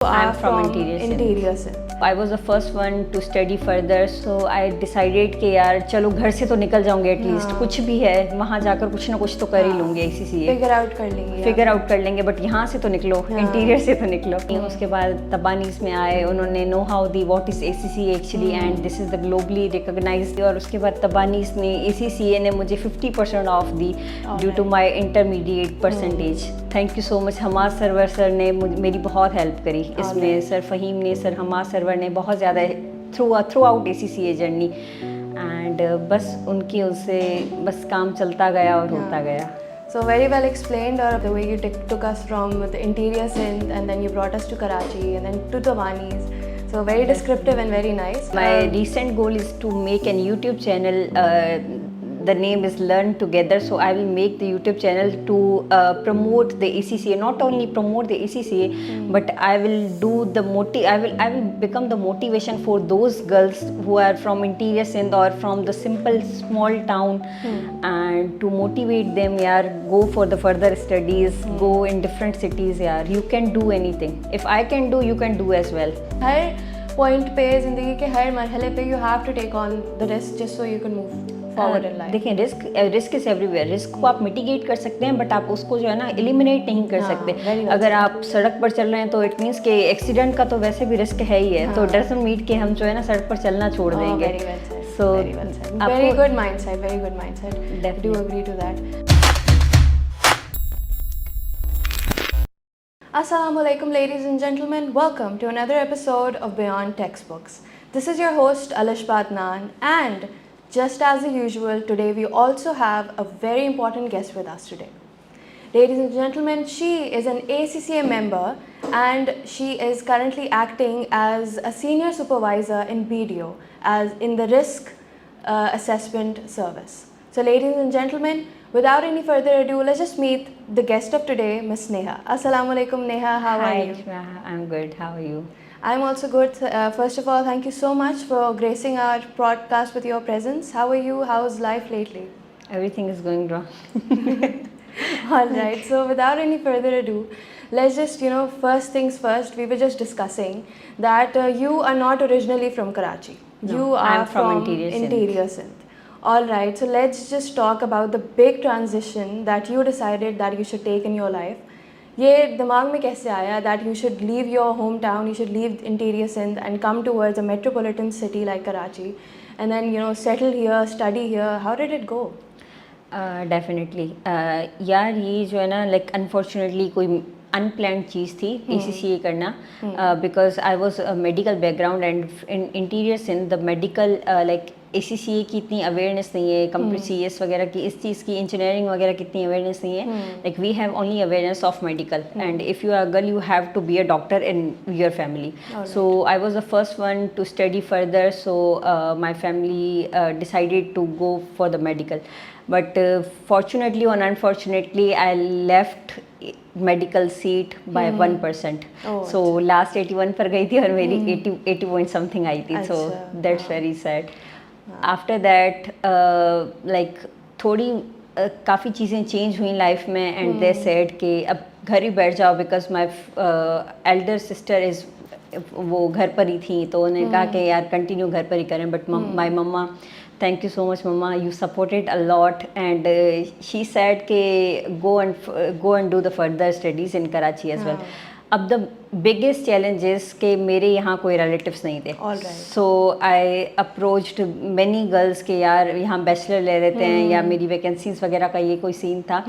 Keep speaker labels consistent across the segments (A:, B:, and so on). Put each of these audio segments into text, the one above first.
A: I'm from Interior
B: interior से।
A: I was the first one to study further, so I decided कि यार चलो घर से तो निकल जाऊंगे एटलीस्ट, कुछ भी है वहाँ जाकर कुछ ना कुछ तो कर ही लूँगे ACCA,
B: फिगर आउट कर लेंगे
A: फिगर आउट कर लेंगे, बट यहाँ से तो निकलो, इंटीरियर से तो निकलो। उसके बाद तबानीस में आए, उन्होंने know how the what is ACCA actually and this is the globally recognised, और उसके बाद तबानीस ने ACCA ने मुझे 50% off the due to my intermediate percentage. Thank you so much. Hammad Sarwar sir ने मेरी बहुत हेल्प करी इसमें, सर फ़हीम ने, सर हमाद सरवर ने बहुत ज़्यादा through out ACCA journey, and बस उनकी उससे बस काम चलता गया और होता गया।
B: So very well explained, or the way you took us from the interior Sindh and then you brought us to Karachi and then to Tawanis. So very descriptive and very nice.
A: My recent goal is to make an YouTube channel. The name is Learn Together. So I will make the YouTube channel to promote the ACCA. Not only promote the ACCA, but I will do the I will become the motivation for those girls who are from interior Sindh or from the simple small town, and to motivate them. यार, go for the further studies. Go in different cities. यार, you can do anything. If I can do, you can do as well.
B: Her point पे ज़िंदगी के हर मरहले पे you have to take on the risk just so you can move forward in life.
A: देखिए, risk is everywhere. Risk को आप mitigate कर सकते हैं, बट आप उसको जो है ना एलिमिनेट नहीं कर सकते। अगर आप सड़क पर चल रहे हैं तो इट मीन्स कि एक्सीडेंट का तो वैसे भी रिस्क है ही है, तो डजंट मीन कि हम जो है ना सड़क पर चलना छोड़ देंगे।
B: So very good mindset, very good mindset. Do agree to that. Assalamu alaikum, ladies and gentlemen. Welcome to another episode of Beyond Textbooks. This is your host Alish Badnan, and just as usual, today we also have a very important guest with us today. Ladies and gentlemen, she is an ACCA member and she is currently acting as a senior supervisor in BDO, as in the risk assessment service. So ladies and gentlemen, without any further ado, let's just meet the guest of today, Miss Neha. Assalamu alaikum, Neha. How are you?
A: Hi, I'm good. How are you?
B: I'm also good. First of all, thank you so much for gracing our podcast with your presence. How are you? How's life lately?
A: Everything is going wrong.
B: All right. So without any further ado, let's just, first things first, we were just discussing that you are not originally from Karachi.
A: No,
B: you are
A: I'm from Interior
B: Sindh. All right. So let's just talk about the big transition that you decided that you should take in your life. ये दिमाग में कैसे आया that you should leave your hometown, you should leave interior Sindh and come towards a metropolitan city like Karachi, and then settle here, study here? How did it go?
A: Definitely यार, ये जो है ना, लाइक अनफॉर्चुनेटली कोई unplanned चीज़ थी ACCA करना, because I was medical background and in interior Sindh the medical like ACCA की इतनी अवेयरनेस नहीं है, कंप्यूटर CS वगैरह की, इस चीज़ की, इंजीनियरिंग वगैरह की इतनी अवेयरनेस नहीं है। Like we have only awareness of medical, and if you are girl you have to be a doctor in your family. So I was the first one to study further, so my family decided to go for the medical, but fortunately or unfortunately I left medical seat by 1%. So last 81 पर गई थी और मेरी 80 point something आई थी, so that's very sad. After that like थोड़ी काफ़ी चीज़ें change हुई लाइफ में, एंड दे सेड कि अब घर ही बैठ जाओ, because my elder sister is, वो घर पर ही थी, तो उन्होंने कहा कि यार कंटिन्यू घर पर ही करें, but my mama, thank you so much mama, you supported a lot, and she said ke go and do the further studies in Karachi as well. अब द बिगेस्ट चैलेंज इज़ कि मेरे यहाँ कोई relatives नहीं थे, सो आई approached many girls के यार यहाँ बैचलर ले लेते हैं, या मेरी वैकेंसीज वगैरह का ये कोई सीन था।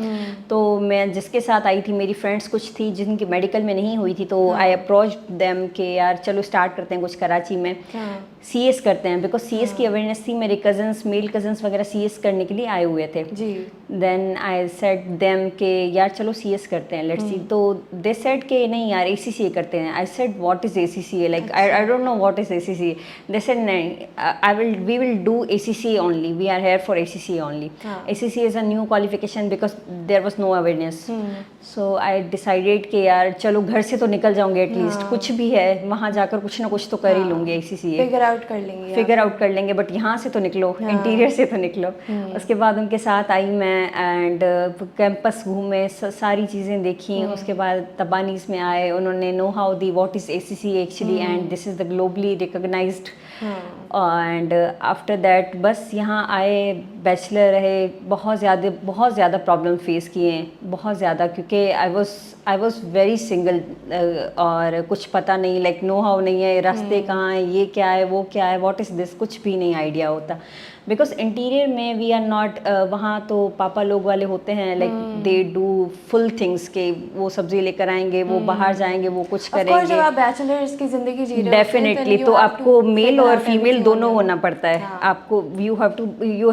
A: तो मैं जिसके साथ आई थी, मेरी फ्रेंड्स कुछ थी जिनकी मेडिकल में नहीं हुई थी, तो आई अप्रोच्ड देम कि यार चलो स्टार्ट करते हैं कुछ कराची में, CS करते हैं, बिकॉज CS की अवेयरनेस थी, मेरे कजन्स, मेल कजन्स वगैरह CS करने के लिए आए हुए थे। देन आई सेड देम कि यार चलो CS करते हैं, लेट्स सी। तो दे सेड कि नहीं यार ACCA करते हैं। I said what is ACCA, like I don't know what is ACCA। They said नहीं, we will do ACCA only, we are here for ACCA only. ACCA is a new qualification because there was no awareness. So I decided कि यार चलो घर से तो निकल जाऊंगे at least, कुछ भी है वहाँ जाकर कुछ ना कुछ तो कर ही लूँगी ACCA, फिगर आउट कर लेंगे, बट यहाँ से तो निकलो, इंटीरियर से तो निकलो। उसके बाद उनके साथ आई मैं, एंड कैंपस घूमे, सारी चीज़ें देखी। उसके बाद तबानीस में आए, उन्होंने know how the what is ACCA actually, and this is the globally recognized. And after that बस यहाँ आए, बैचलर रहे, बहुत ज़्यादा प्रॉब्लम फेस किए हैं, बहुत ज़्यादा, क्योंकि आई वॉज वेरी सिंगल, और कुछ पता नहीं, लाइक नो हाउ नहीं है, रास्ते कहाँ हैं, ये क्या है, वो क्या है, व्हाट इज़ दिस, कुछ भी नहीं आइडिया होता। बिकॉज इंटीरियर में वी आर नॉट, वहाँ तो पापा लोग वाले होते हैं, like they do full things, के वो सब्जी लेकर आएंगे, वो बाहर जाएंगे, वो कुछ करेंगे।
B: जब आप बैचलर्स की जिंदगी जी रहे हो
A: डेफिनेटली, तो आपको मेल और फीमेल दोनों होना पड़ता है। आपको you have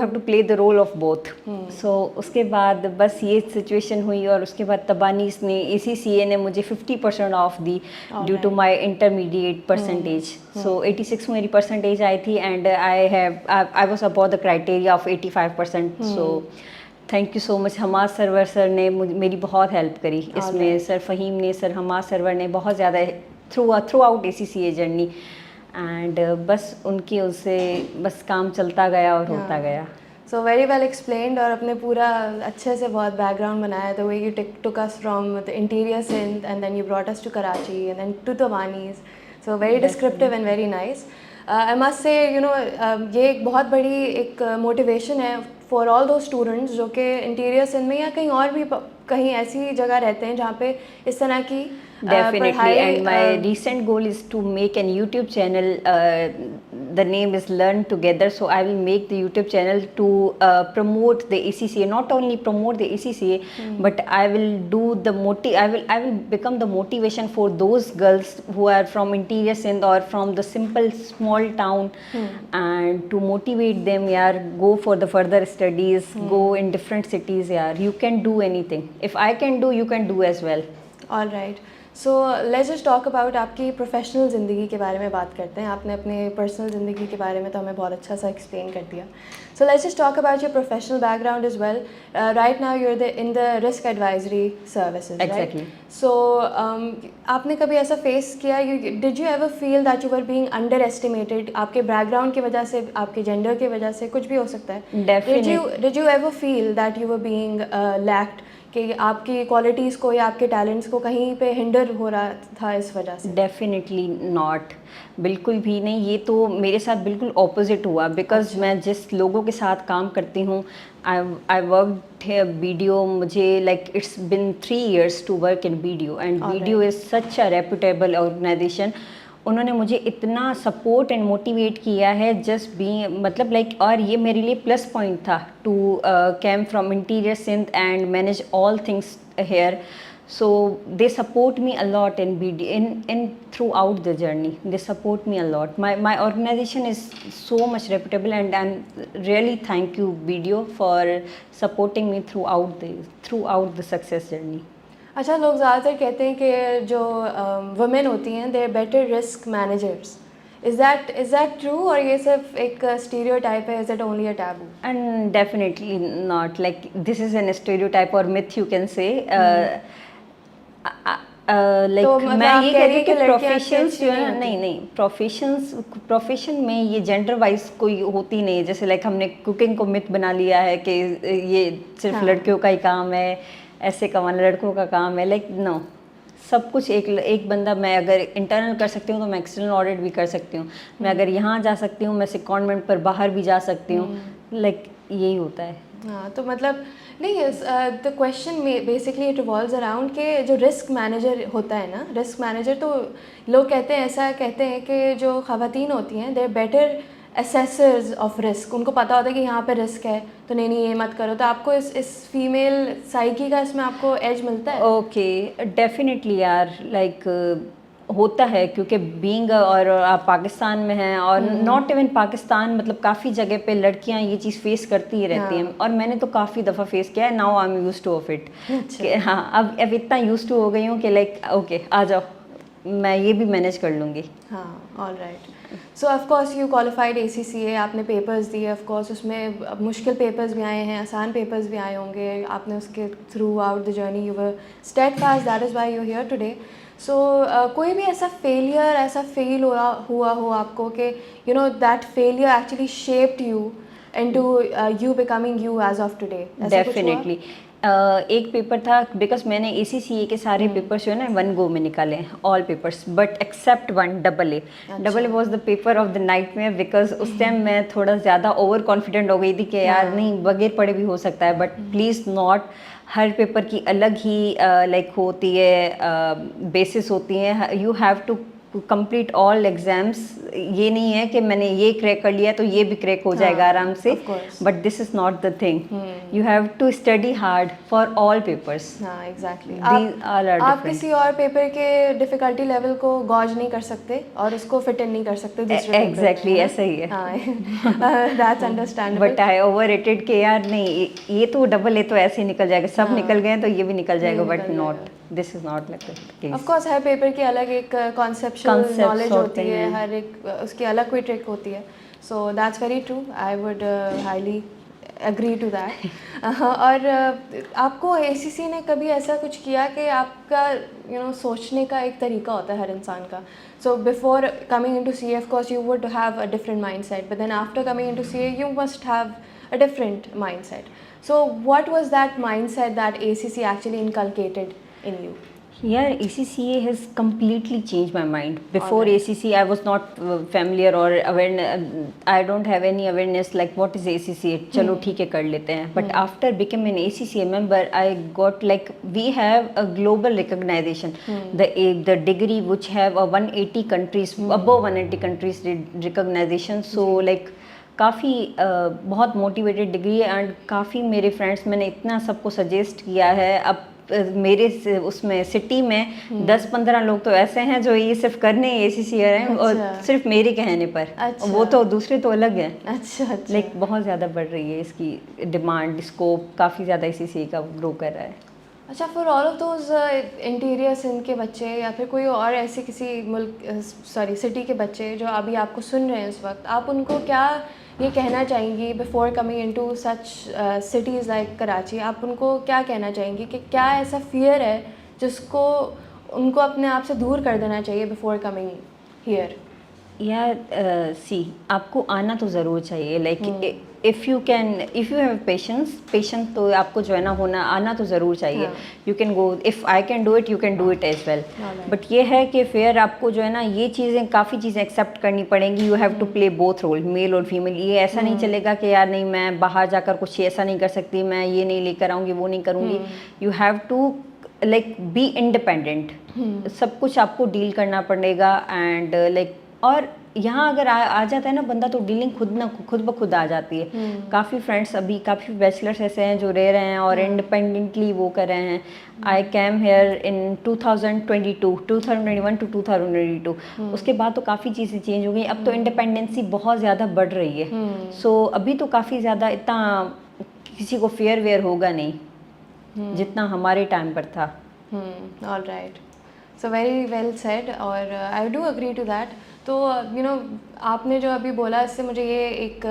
A: to play the role of both. So उसके बाद बस ये सिचुएशन हुई, और उसके बाद तबानीस ने, ACCA ने मुझे 50% off the due to my intermediate percentage. So 86 मेरी परसेंटेज आई थी, and I was about the criteria of 85%। So thank you so much. Hammad Sarwar sir ने मेरी बहुत हेल्प करी इसमें, सर फ़हीम ने, सर हमाद सरवर ने बहुत ज़्यादा through out ACCA journey, and बस उनकी उससे बस काम चलता गया और होता गया।
B: सो वेरी वेल एक्सप्लेन्ड, और अपने पूरा अच्छे से बहुत बैकग्राउंड बनाया, the way you took us from the interior Sindh and then you brought us to Karachi and then to तवानीज़। So very descriptive and very nice. I must say ये एक बहुत बड़ी एक मोटिवेशन है फॉर ऑल दो स्टूडेंट्स जो कि इंटीरियर सिंध में या कहीं और भी कहीं ऐसी जगह रहते हैं जहाँ पे इस तरह की
A: Definitely, and my recent goal is to make an YouTube channel. The name is Learn Together. So I will make the YouTube channel to promote the ACCA. Not only promote the ACCA, but I will do the I will become the motivation for those girls who are from interior Sindh or from the simple small town, and to motivate them. Yeah, go for the further studies. Go in different cities. Yeah, you can do anything. If I can do, you can do as well.
B: All right. So let's just talk about आपकी professional ज़िंदगी के बारे में बात करते हैं। आपने अपने पर्सनल ज़िंदगी के बारे में तो हमें बहुत अच्छा सा एक्सप्लेन कर दिया। So let's just talk about your professional background is well. Right now you are in the risk advisory services, right? So आपने कभी ऐसा फेस किया, did you ever feel that you were being underestimated? आपके background की वजह से, आपके gender की वजह से, कुछ भी हो सकता है। Did you ever feel that you were being lacked, कि आपकी क्वालिटीज़ को या आपके टैलेंट्स को कहीं पे हिंडर हो रहा था इस वजह से?
A: डेफिनेटली नॉट, बिल्कुल भी नहीं। ये तो मेरे साथ बिल्कुल ऑपोजिट हुआ, बिकॉज मैं जिस लोगों के साथ काम करती हूँ, आई वर्कड वीडियो, मुझे like it's been 3 years to work in video, and video is such a reputable organisation. उन्होंने मुझे इतना सपोर्ट एंड मोटिवेट किया है, जस्ट बी मतलब लाइक, और ये मेरे लिए प्लस पॉइंट था to came from interior Sindh and manage all things here. So they support me a lot in in throughout the journey. They support me a lot. My organization is so much reputable, and I'm really thank you video for supporting me throughout the success journey.
B: अच्छा, लोग ज़्यादातर कहते हैं कि जो women होती हैं they are better risk managers. Is that true, और ये सिर्फ एक स्टीरियोटाइप है? Is it only a taboo?
A: And definitely not, like this is an stereotype और myth, you can say. Like मैं ये कहती हूँ कि प्रोफेशंस जो है, नहीं प्रोफेशन में ये जेंडर वाइज कोई होती नहीं है। जैसे लाइक हमने कुकिंग को मिथ बना लिया है कि ये सिर्फ लड़कियों का ही काम है, ऐसे कमाना लड़कों का काम है। लाइक नो, सब कुछ एक बंदा, मैं अगर इंटरनल कर सकती हूँ तो मैं एक्सटर्नल ऑडिट भी कर सकती हूँ। मैं अगर यहाँ जा सकती हूँ, मैं सेकंडमेंट पर बाहर भी जा सकती हूँ। लाइक यही होता है।
B: हाँ, तो मतलब नहीं, the question basically it revolves around के जो रिस्क मैनेजर होता है ना, रिस्क मैनेजर, तो लोग कहते हैं, ऐसा कहते हैं कि जो ख़वातीन होती हैं they are better assessors of risk. उनको पता होता है कि यहाँ पे रिस्क है, तो नहीं ये मत करो। तो आपको इस फीमेल साइकी का इसमें आपको एज मिलता है?
A: ओके, डेफिनेटली यार, लाइक होता है, क्योंकि बीइंग, और आप पाकिस्तान में हैं, और नॉट इवन पाकिस्तान, मतलब काफ़ी जगह पे लड़कियां ये चीज़ फेस करती ही रहती हैं। और मैंने तो काफ़ी दफ़ा फेस किया है। Now I am used two of it. हाँ, अब इतना यूज्ड टू हो गई हूँ कि लाइक ओके, आ जाओ, मैं ये भी मैनेज कर लूँगी।
B: हाँ, all right. So of course you qualified ACCA, आपने पेपर्स दिए, ऑफ कोर्स उसमें मुश्किल पेपर्स भी आए हैं, आसान पेपर्स भी आए होंगे। आपने उसके throughout the journey you were steadfast, that is why you here today. So कोई भी ऐसा फेलियर, ऐसा फेल हुआ हो आपको कि you know that failure actually shaped you into you becoming you as of today?
A: Definitely. एक paper था बिकॉज मैंने ACCA के सारे पेपर्स जो है ना 1 गो में निकाले हैं, all papers, but except one AA। AA was the paper of the nightmare because उस टाइम मैं थोड़ा ज़्यादा ओवर कॉन्फिडेंट हो गई थी कि यार नहीं बगैर पढ़े भी हो सकता है, बट प्लीज़ नॉट। हर पेपर की अलग ही लाइक होती है, बेसिस होती हैं, you have to complete all exams. ये नहीं है कि मैंने ये क्रैक कर लिया तो ये भी क्रैक हो जाएगा आराम से, but this is not the thing. You have to study hard for all papers.
B: हाँ एग्जैक्टली।
A: आप
B: आप किसी और पेपर के डिफिकल्टी लेवल को गॉज नहीं कर सकते और उसको फिट इन नहीं कर सकते दूसरे
A: एग्जैक्टली ऐसा ही है।
B: That's understandable.
A: But I over rated के यार नहीं ये तो AA तो ऐसे ही निकल जाएगा, सब निकल गए तो ये भी निकल जाएगा, but not, this is not like that.
B: Of course her paper की अलग एक कॉन्सेप्चुअल नॉलेज होती है, हर एक उसकी अलग कोई ट्रिक होती है। So that's very true, I would highly agree to that. और आपको ACC ने कभी ऐसा कुछ किया कि आपका सोचने का एक तरीका होता है हर इंसान का। So before coming into CA of course you would have a different mindset, but then after coming into CA you must have a different mindset. So what was that mindset that ACC actually inculcated in you?
A: Yeah, ACCA has completely changed my mind. Before ACCA, I was not familiar or aware. I don't have any awareness like what is ACCA. चलो ठीक है कर लेते हैं. But after becoming an ACCA member, I got like we have a global recognition. The degree which have a 180 countries above 180 countries recognition. So like काफ़ी बहुत motivated degree है and काफ़ी मेरे फ्रेंड्स, मैंने इतना सबको सजेस्ट किया है। अब मेरे उसमें सिटी में 10-15 लोग तो ऐसे हैं जो ये सिर्फ करने ACCA हैं और सिर्फ मेरे कहने पर। वो तो दूसरे तो अलग हैं।
B: अच्छा।
A: लाइक बहुत ज़्यादा बढ़ रही है इसकी डिमांड, स्कोप काफ़ी ज़्यादा ACCA का ग्रो कर रहा है।
B: अच्छा, for all of those interior Sindh के बच्चे या फिर कोई और ऐसे किसी सिटी के बच्चे जो अभी आपको सुन रहे हैं इस वक्त, आप उनको क्या ये कहना चाहेंगी बिफोर कमिंग इनटू सच सिटीज़ लाइक कराची? आप उनको क्या कहना चाहेंगी कि क्या ऐसा फियर है जिसको उनको अपने आप से दूर कर देना चाहिए बिफोर कमिंग हियर?
A: यार सी आपको आना तो ज़रूर चाहिए। Like if you have patience तो आपको जो है ना होना आना तो ज़रूर चाहिए। You can go, if I can do it you can do it as well. But ये है कि फिर आपको जो है ना ये चीज़ें काफ़ी चीज़ें एक्सेप्ट करनी पड़ेंगी। You have to play both role, male और फीमेल। ये ऐसा नहीं चलेगा कि यार नहीं मैं बाहर जाकर कुछ ऐसा नहीं कर सकती, मैं ये नहीं लेकर आऊँगी वो नहीं करूँगी। You have to like be independent. सब कुछ आपको डील करना पड़ेगा एंड लाइक और यहाँ अगर आ जाता है ना बंदा तो डीलिंग खुद ब खुद आ जाती है। काफ़ी फ्रेंड्स अभी काफ़ी बैचलर्स ऐसे हैं जो रह रहे हैं और इंडिपेंडेंटली वो कर रहे हैं। I came here in 2021 to 2022। उसके बाद तो काफ़ी चीज़ें चेंज हो गई। अब तो इंडिपेंडेंसी बहुत ज़्यादा बढ़ रही है। सो अभी तो काफ़ी ज़्यादा इतना किसी को फेयर वेयर होगा नहीं जितना हमारे टाइम पर था।
B: All right, so very well said और I do agree to that. तो आपने जो अभी बोला इससे मुझे ये एक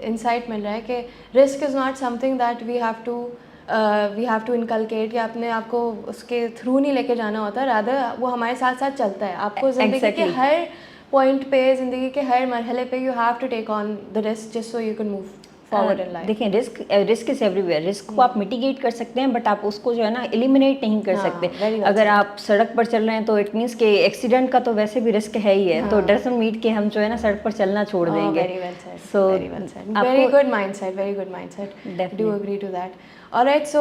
B: इंसाइट मिल रहा है कि risk is not something that we have to inculcate, कि अपने आप को उसके थ्रू नहीं लेके जाना होता, रादर वो हमारे साथ साथ चलता है। आपको ज़िंदगी के हर पॉइंट पे, ज़िंदगी के हर मरहले पे you have to take on the risk just so you can move forward in life.
A: देखिए रिस्क इज एवरीवेयर। रिस्क को आप मिटिगेट कर सकते हैं बट आप उसको जो है ना एलिमिनेट नहीं कर सकते। अगर आप सड़क पर चल रहे हैं तो इट मीन्स कि एक्सीडेंट का तो वैसे भी रिस्क है ही है। तो डजंट मीन कि हम जो है ना सड़क पर चलना छोड़ देंगे।
B: So very good mindset, very good mindset, do agree to that. Alright, so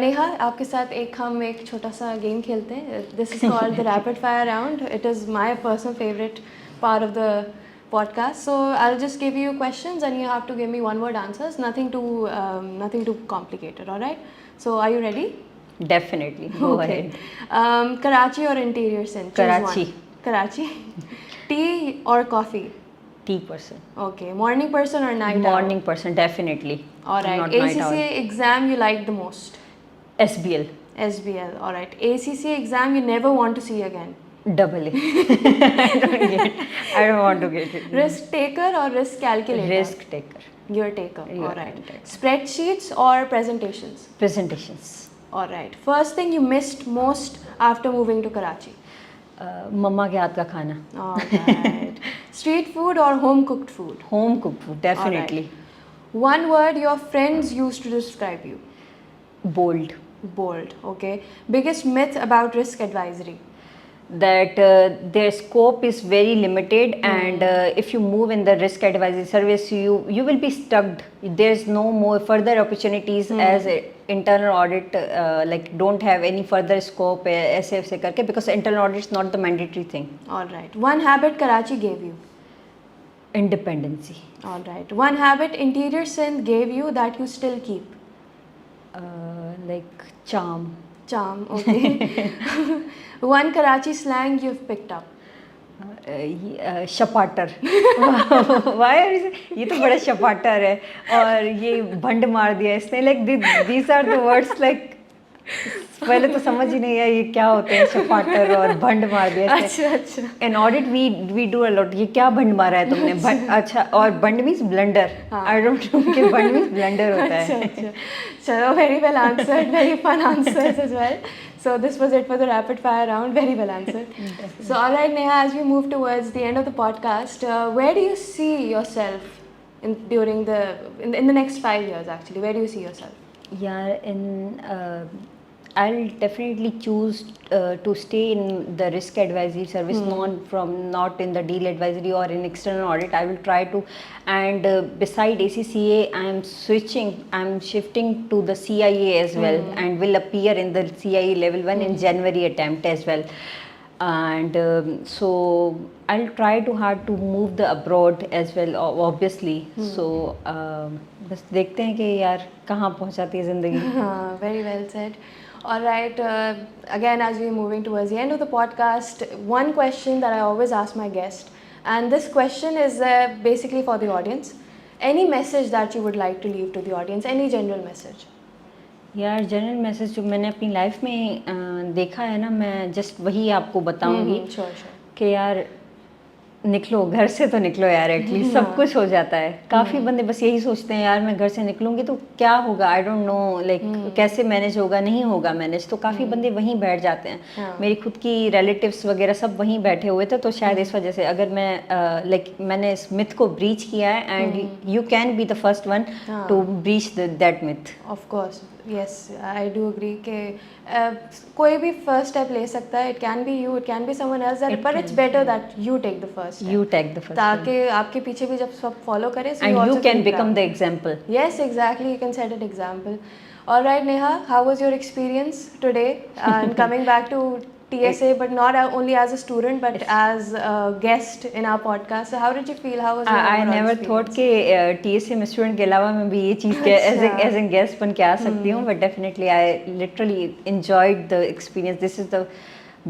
B: Neha आपके साथ हम एक छोटा सा गेम खेलते हैं। This is called the rapid fire round. It is my personal favourite part of the podcast. So I'll just give you questions and you have to give me one word answers, nothing too complicated. All right, so are you ready?
A: Definitely, go ahead.
B: Karachi or interior Sindh?
A: Karachi.
B: Karachi. Tea or coffee?
A: Tea person.
B: Okay, morning person or night owl?
A: Morning person, definitely.
B: All right, ACCA exam you like the most?
A: SBL.
B: SBL, all right. ACCA exam you never want to see again?
A: AA. I don't want to get it.
B: Risk taker or risk calculator?
A: Risk taker.
B: You're a taker. All right. Spreadsheets or presentations?
A: Presentations.
B: All right. First thing you missed most after moving to Karachi?
A: मम्मा के हाथ का खाना.
B: All right. Street food or home cooked food?
A: Home cooked food, definitely.
B: One word your friends used to describe you?
A: bold.
B: Bold. Okay. Biggest myth about risk advisory.
A: That their scope is very limited, and if you move in the risk advisory service, you will be stuck. There's no more further opportunities as a internal audit, like don't have any further scope ऐसे ऐसे करके, because internal audit is not the mandatory thing.
B: All right. One habit Karachi gave you.
A: Independency.
B: All right. One habit Interior Sindh gave you that you still keep.
A: Like charm.
B: Charm. Okay. One Karachi slang you've picked up.
A: शपाटर. Why are you, ये तो बड़ा शपाटर है, और ये भंड मार दिया इसने, like these are the words like पहले तो समझ ही नहीं आया ये क्या होते हैं, शपाटर और भंड मार दिया इसने.
B: अच्छा.
A: In audit we do a lot, ये क्या भंड मारा है तुमने, अच्छा, और भंड means blunder. I don't know कि भंड मीन्स ब्लंडर होता है.
B: अच्छा. चलो, very well answered. Very fun answers as well. So this was it for the rapid fire round. Very well answered. So all right, Neha, as we move towards the end of the podcast, where do you see yourself in the next 5 years? Actually, where do you see yourself?
A: Yeah, I'll definitely choose to stay in the risk advisory service, not in the deal advisory or in external audit. I will try to, and beside ACCA, I'm shifting to the CIA as well, and will appear in the CIA level 1 in January attempt as well. And so I'll try to hard to move the abroad as well, obviously. So बस देखते हैं कि यार कहाँ पहुँचाती है ज़िंदगी.
B: Very well said. All right. Again, as we're moving towards the end of the podcast, one question that I always ask my guest, and this question is basically for the audience. Any message that you would like to leave to the audience? Any general message?
A: यार general message जो मैंने अपनी life में देखा है ना, मैं just वही आपको बताऊंगी.
B: Sure.
A: कि यार निकलो घर से, तो निकलो यार, एटलीस्ट सब कुछ हो जाता है. काफ़ी बंदे बस यही सोचते हैं यार मैं घर से निकलूंगी तो क्या होगा, आई डोंट नो, लाइक कैसे मैनेज होगा, नहीं होगा मैनेज, तो काफ़ी बंदे वहीं बैठ जाते हैं. मेरी खुद की रिलेटिव्स वगैरह सब वहीं बैठे हुए थे, तो शायद इस वजह से अगर मैं लाइक मैंने इस मिथ को ब्रीच किया है, and you can be the first one to breach that myth.
B: Of course, yes, I do agree कि कोई भी फर्स्ट स्टेप ले सकता है. It can be you, it can be someone else, but it's better that you take the first.
A: You take the first
B: ताकि आपके पीछे भी जब सब फॉलो करें, so
A: and you
B: also
A: can
B: feel
A: become
B: proud.
A: the example.
B: Yes, exactly. You can set an example. All right, Neha, how was your experience today? And coming back to TSA, but not only as a student, but as a guest in our podcast. So how did you feel? How was your
A: I
B: overall
A: never
B: experience?
A: thought कि TSA में student के अलावा मैं भी ये चीज़ के as a guest बन के आ सकती हूँ, but definitely I literally enjoyed the experience. This is the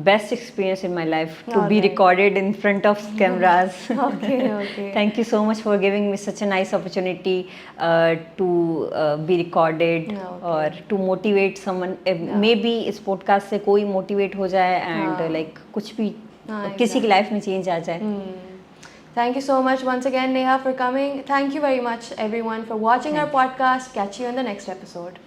A: best experience in my life to be
B: Alright.
A: recorded in front of cameras.
B: Okay.
A: Thank you so much for giving me such a nice opportunity to be recorded or to motivate someone. Maybe इस podcast से कोई motivate हो जाए and like कुछ भी किसी की life में change आ जाए.
B: Thank you so much once again, Neha, for coming. Thank you very much, everyone, for watching our podcast. Catch you in the next episode.